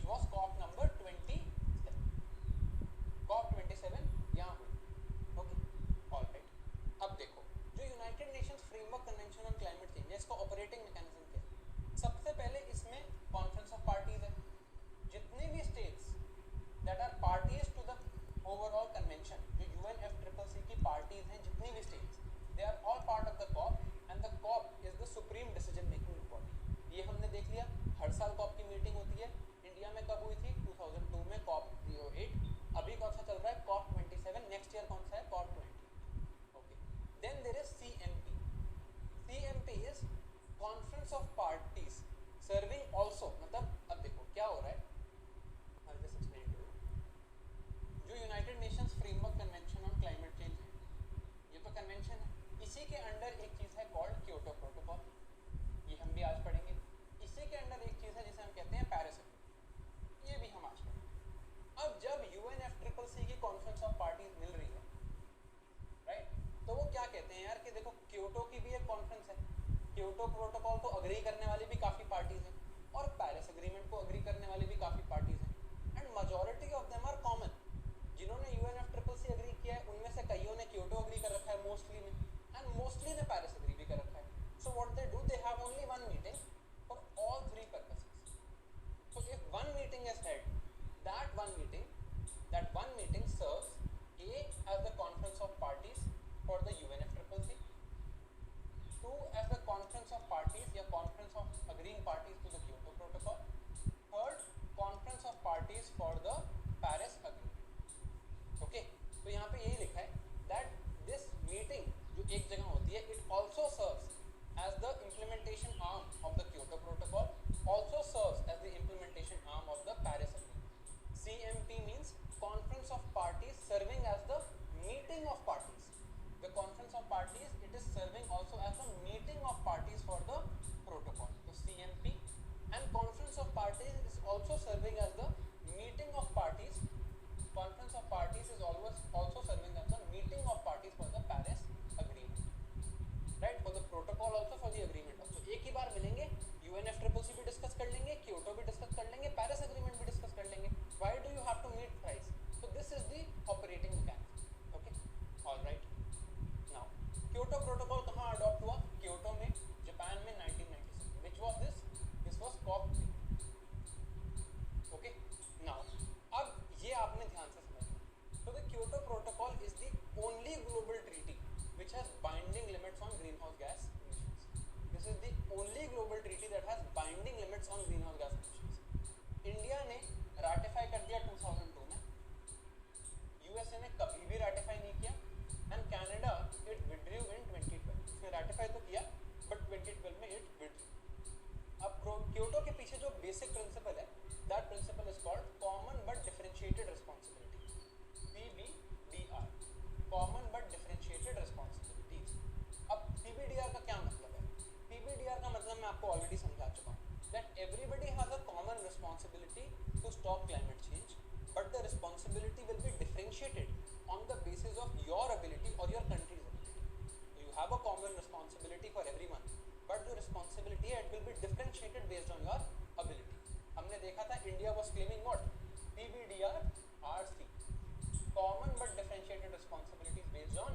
was COP number 27. COP 27 यहाँ हुई. Okay, alright. अब देखो जो United Nations Framework Convention on Climate Change है, इसका ऑपरेटिंग मैकेनिज्म क्या है? सबसे पहले इसमें कॉन्फ्रेंस ऑफ पार्टीज है. जितने भी states that are parties to the overall convention, जो UNFCCC की पार्टीज हैं, जितनी भी states, they are all part of the COP and the COP is the supreme decision making body. ये हमने देख लिया. हर साल कॉप की मीटिंग होती है. इंडिया में कब हुई थी? 2002 में COP 08. अभी कौन सा चल रहा है? COP 27. नेक्स्ट ईयर कौन सा है? COP 20. Okay. Then there is CMP. CMP is conference of parties serving also. मतलब अब देखो क्या हो रहा है, I just explain to you. जो United Nations Framework Convention on Climate Change है, ये तो कन्वेंशन है. इसी के अंडर एक चीज है कॉल्ड क्योटो प्रोटोकॉल. ये हम भी आज पढ़ेंगे. इसी के अंडर एक चीज है जिसे हम कहते हैं पेरिस एग्रीमेंट. ये भी हम आज पढ़ेंगे. अब जब UNFCCC की कॉन्फ्रेंस ऑफ पार्टीज मिल रही है, राइट, तो वो क्या कहते हैं यार कि देखो क्योटो की भी एक कॉन्फ्रेंस है. क्योटो प्रोटोकॉल को अग्री करने वाली भी काफी पार्टीज हैं और पेरिस एग्रीमेंट को अग्री करने वाली भी काफी पार्टीज हैं. And majority of them are common. जिन्होंने UNFCCC अग्री किया है उनमें से कईयों ने क्योटो अग्री कर रखा है, मोस्टली ने, एंड मोस्टली ने पेरिस अग्री भी कर रखा है. So what they do, they have only one meeting for all three purposes. So if one meeting is held, that one meeting serves A as the conference of parties for the UNFCCC, 2 as the conference of parties या conference of agreeing parties to the Kyoto Protocol, 3rd conference of parties for the Paris Agreement. Okay, तो यहाँ पे यही लिखा है that this meeting जो एक जगह होती है, it also serves as the implementation arm of the Kyoto Protocol, also serves as the implementation arm of the Paris Agreement. CMP means conference of parties serving as the meeting of parties. The conference of parties, it is serving also as the meeting of parties for the protocol. So CMP and conference of parties is also serving as the meeting of parties. Conference of parties is always also serving as the meeting of parties for the Paris Agreement. Right? For the protocol also, for the agreement also. एक ही बार मिलेंगे, UNFCCC भी discuss कर लेंगे, Kyoto भी discuss कर लेंगे, Paris agreement भी discuss कर लेंगे. Why do you have to meet thrice? So this is the operating mechanism. Okay, all right. Now, Kyoto Protocol कहाँ अडॉप्ट हुआ? क्योटो में, जापान में 1996. Which was this? This was COP 3. Okay. Now, अब ये आपने ध्यान से समझना. So the Kyoto Protocol is the only global treaty which has binding limits on greenhouse gas emissions. This is the only global treaty that has binding limits on greenhouse gas emissions. India ने ratify कर दिया 2002 में. USA ने कभी भी ratify नहीं किया. And Canada it withdrew इन 2012. इसने राटिफाई तो किया बट 2012 में इट विड्रू. अब क्योटो के पीछे जो बेसिक प्रिंसिपल है, that principle is called common but differentiated responsibility, CBDR, common but differentiated responsibilities. अब CBDR का क्या मतलब है? CBDR का मतलब मैं आपको ऑलरेडी समझा चुका हूँ. That everybody has a common responsibility to stop climate change, but the responsibility will be differentiated on the basis of your ability or your country's ability. So you have a common responsibility for everyone, but the responsibility it will be differentiated based on your ability. हमने देखा था India was claiming what? CBDR RC, common but differentiated responsibilities based on